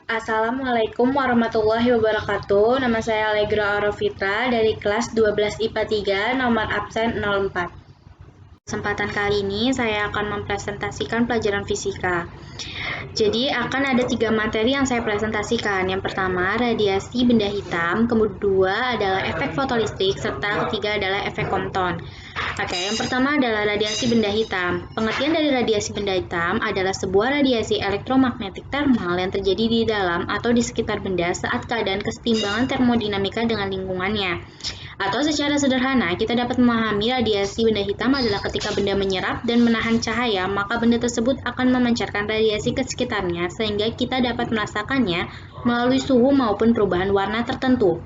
Assalamualaikum warahmatullahi wabarakatuh. Nama saya Allegra Aurofitra dari kelas 12 IPA 3, nomor absen 04. Kesempatan kali ini saya akan mempresentasikan pelajaran fisika. Jadi akan ada 3 materi yang saya presentasikan. Yang pertama, radiasi benda hitam, kedua adalah efek fotolistrik, serta ketiga adalah efek Compton. Oke, yang pertama adalah radiasi benda hitam. Pengertian dari radiasi benda hitam adalah sebuah radiasi elektromagnetik termal yang terjadi di dalam atau di sekitar benda saat keadaan kesetimbangan termodinamika dengan lingkungannya. Atau secara sederhana, kita dapat memahami radiasi benda hitam adalah ketika benda menyerap dan menahan cahaya, maka benda tersebut akan memancarkan radiasi ke sekitarnya sehingga kita dapat merasakannya melalui suhu maupun perubahan warna tertentu.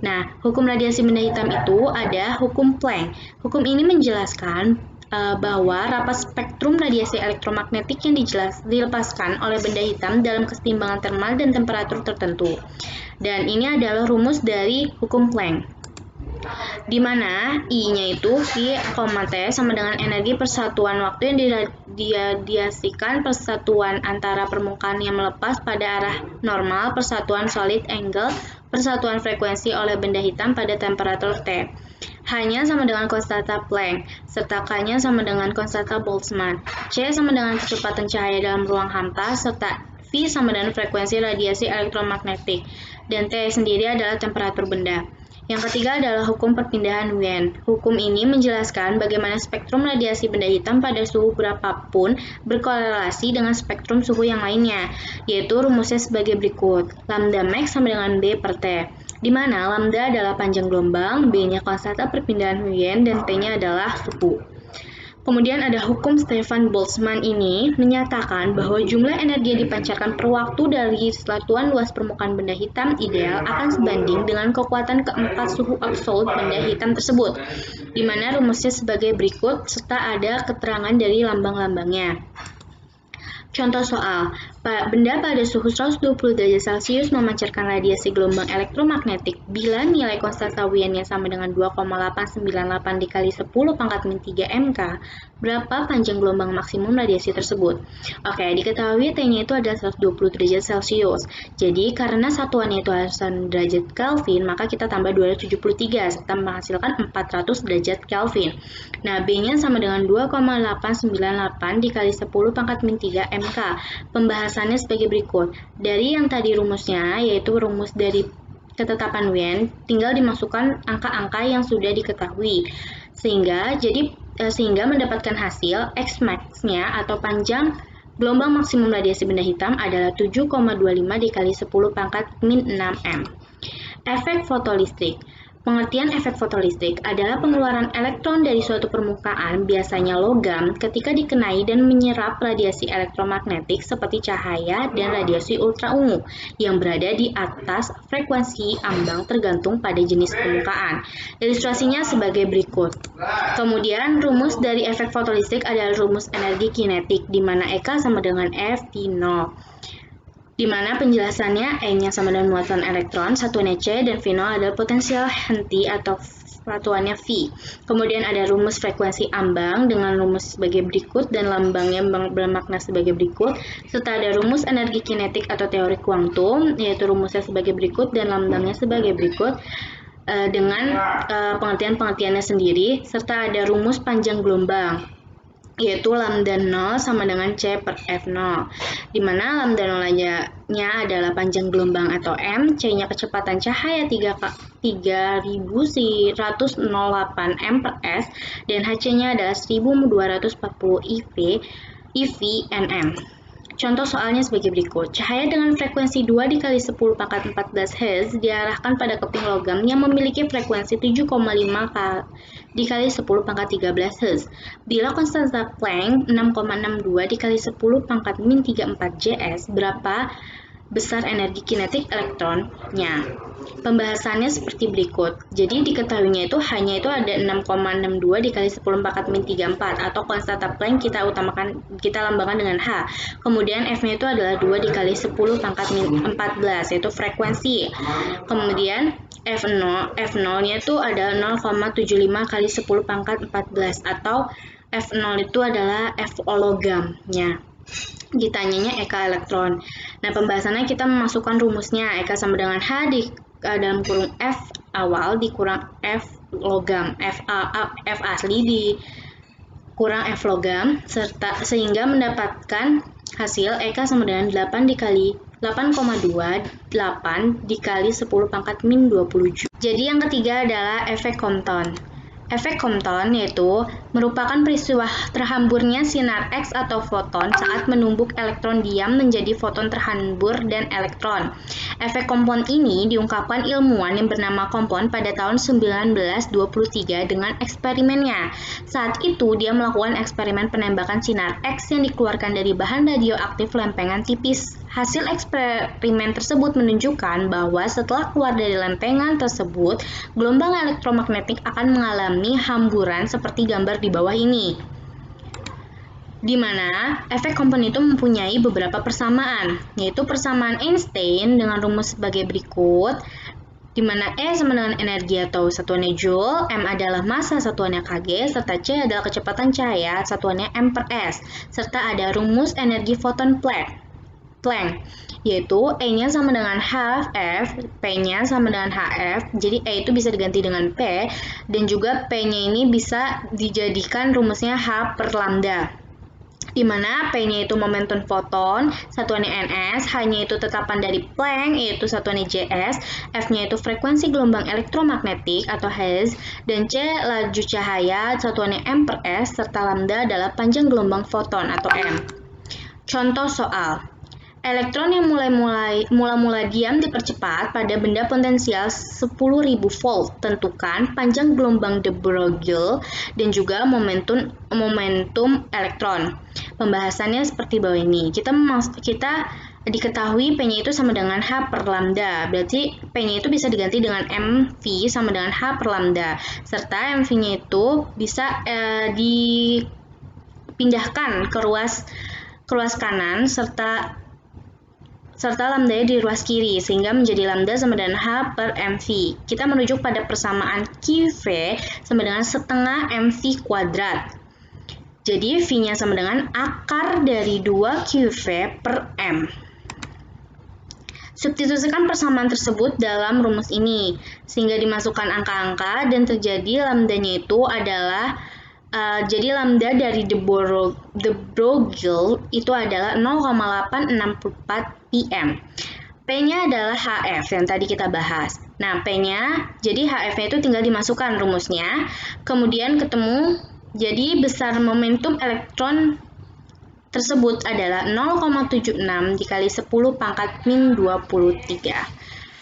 Nah, hukum radiasi benda hitam itu ada hukum Planck. Hukum ini menjelaskan bahwa rapat spektrum radiasi elektromagnetik yang dilepaskan oleh benda hitam dalam kesetimbangan termal dan temperatur tertentu. Dan ini adalah rumus dari hukum Planck, di mana I-nya itu V, T sama dengan energi persatuan waktu yang diradiasikan persatuan antara permukaan yang melepas pada arah normal, persatuan solid angle, persatuan frekuensi oleh benda hitam pada temperatur T. H-nya sama dengan konstanta Planck, serta K-nya sama dengan konstanta Boltzmann, C sama dengan kecepatan cahaya dalam ruang hampa, serta V sama dengan frekuensi radiasi elektromagnetik, dan T sendiri adalah temperatur benda. Yang ketiga adalah hukum perpindahan Wien. Hukum ini menjelaskan bagaimana spektrum radiasi benda hitam pada suhu berapapun berkorelasi dengan spektrum suhu yang lainnya, yaitu rumusnya sebagai berikut. Lambda max sama dengan B per T, di mana lambda adalah panjang gelombang, B-nya konstanta perpindahan Wien, dan T-nya adalah suhu. Kemudian ada hukum Stefan Boltzmann ini menyatakan bahwa jumlah energi yang dipancarkan per waktu dari satuan luas permukaan benda hitam ideal akan sebanding dengan kekuatan keempat suhu absolut benda hitam tersebut, di mana rumusnya sebagai berikut serta ada keterangan dari lambang-lambangnya. Contoh soal, benda pada suhu 120 derajat Celcius memancarkan radiasi gelombang elektromagnetik bila nilai konstanta Wien-nya sama dengan 2,898 dikali 10 pangkat min 3 MK, berapa panjang gelombang maksimum radiasi tersebut? Oke, diketahui T-nya itu adalah 120 derajat Celcius. Jadi, karena satuannya itu harus derajat Kelvin, maka kita tambah 273 serta menghasilkan 400 derajat Kelvin. Nah, B-nya sama dengan 2,898 dikali 10 pangkat min 3 MK. Pembahasannya sebagai berikut. Dari yang tadi rumusnya, yaitu rumus dari ketetapan Wien, tinggal dimasukkan angka-angka yang sudah diketahui. Sehingga mendapatkan hasil X max-nya atau panjang gelombang maksimum radiasi benda hitam adalah 7,25 dikali 10 pangkat min 6 M. Efek fotolistrik. Pengertian efek fotolistrik adalah pengeluaran elektron dari suatu permukaan, biasanya logam, ketika dikenai dan menyerap radiasi elektromagnetik seperti cahaya dan radiasi ultraungu yang berada di atas frekuensi ambang tergantung pada jenis permukaan. Ilustrasinya sebagai berikut. Kemudian, rumus dari efek fotolistrik adalah rumus energi kinetik, di mana EK sama dengan F V0. Di mana penjelasannya E-nya sama dengan muatan elektron, satuannya C, dan V0 adalah potensial henti atau satuannya V. Kemudian ada rumus frekuensi ambang dengan rumus sebagai berikut dan lambangnya bermakna sebagai berikut, serta ada rumus energi kinetik atau teori kuantum, yaitu rumusnya sebagai berikut dan lambangnya sebagai berikut dengan pengertian-pengertiannya sendiri, serta ada rumus panjang gelombang, yaitu lambda 0 sama dengan C per F0, di mana lambda 0-nya adalah panjang gelombang atau M, C-nya kecepatan cahaya 3108 M per S, dan Hc-nya adalah 1240 eV nm. Contoh soalnya sebagai berikut. Cahaya dengan frekuensi 2 dikali 10 pangkat 14 Hz diarahkan pada keping logam yang memiliki frekuensi 7,5 dikali 10 pangkat 13 Hz. Bila konstanta Planck 6,62 dikali 10 pangkat min 34 Js, berapa besar energi kinetik elektronnya? Pembahasannya seperti berikut. Jadi diketahuinya itu hanya itu ada 6,62 dikali 10 pangkat min 34 atau konstanta Planck kita lambangkan dengan H. Kemudian F-nya itu adalah 2 dikali 10 pangkat min 14 yaitu frekuensi. Kemudian F0-nya itu adalah 0,75 kali 10 pangkat 14 atau F0 itu adalah F logamnya. ditanyanya Eka elektron. Nah, pembahasannya kita memasukkan rumusnya. Eka sama dengan H dalam kurung F awal dikurang F logam, F asli dikurang F logam, sehingga mendapatkan hasil Eka sama dengan 8 dikali 8,28 dikali 10 pangkat min 20 Joule. Jadi yang ketiga adalah efek Compton. Efek Compton yaitu merupakan peristiwa terhamburnya sinar X atau foton saat menumbuk elektron diam menjadi foton terhambur dan elektron. Efek Compton ini diungkapkan ilmuwan yang bernama Compton pada tahun 1923 dengan eksperimennya. Saat itu dia melakukan eksperimen penembakan sinar X yang dikeluarkan dari bahan radioaktif lempengan tipis. Hasil eksperimen tersebut menunjukkan bahwa setelah keluar dari lempengan tersebut, gelombang elektromagnetik akan mengalami hamburan seperti gambar di bawah ini. Di mana efek Compton itu mempunyai beberapa persamaan, yaitu persamaan Einstein dengan rumus sebagai berikut, di mana E sama dengan energi atau satuannya Joule, M adalah massa satuannya kg, serta C adalah kecepatan cahaya satuannya m per s, serta ada rumus energi foton Planck, yaitu E-nya sama dengan half F, P-nya sama dengan HF, jadi E itu bisa diganti dengan P, dan juga P-nya ini bisa dijadikan rumusnya H per lambda, di mana P-nya itu momentum foton, satuannya ns, H-nya itu tetapan dari Planck, yaitu satuannya Js, F-nya itu frekuensi gelombang elektromagnetik atau Hertz, dan C laju cahaya, satuannya m per s, serta lambda adalah panjang gelombang foton atau m. Contoh soal. Elektron yang mula-mula diam dipercepat pada benda potensial 10.000 volt. Tentukan panjang gelombang de Broglie dan juga momentum elektron. Pembahasannya seperti bawah ini. Kita diketahui P-nya itu sama dengan H per lambda. Berarti P-nya itu bisa diganti dengan mV sama dengan H per lambda. Serta mV-nya itu bisa dipindahkan ke ruas kanan serta lambda di ruas kiri, sehingga menjadi lambda sama dengan H per mV. Kita merujuk pada persamaan QV sama dengan setengah mV kuadrat. Jadi V-nya sama dengan akar dari 2 QV per M. Substitusikan persamaan tersebut dalam rumus ini, sehingga dimasukkan angka-angka dan terjadi lambdanya itu adalah jadi lambda dari de Broglie itu adalah 0,864 pm. P-nya adalah HF yang tadi kita bahas. Nah, P-nya, jadi HF-nya itu tinggal dimasukkan rumusnya, kemudian ketemu, jadi besar momentum elektron tersebut adalah 0,76 dikali 10 pangkat min 23.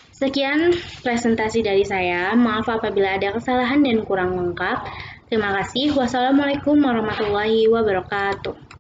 Sekian presentasi dari saya. Maaf apabila ada kesalahan dan kurang lengkap. Terima kasih. Wassalamualaikum warahmatullahi wabarakatuh.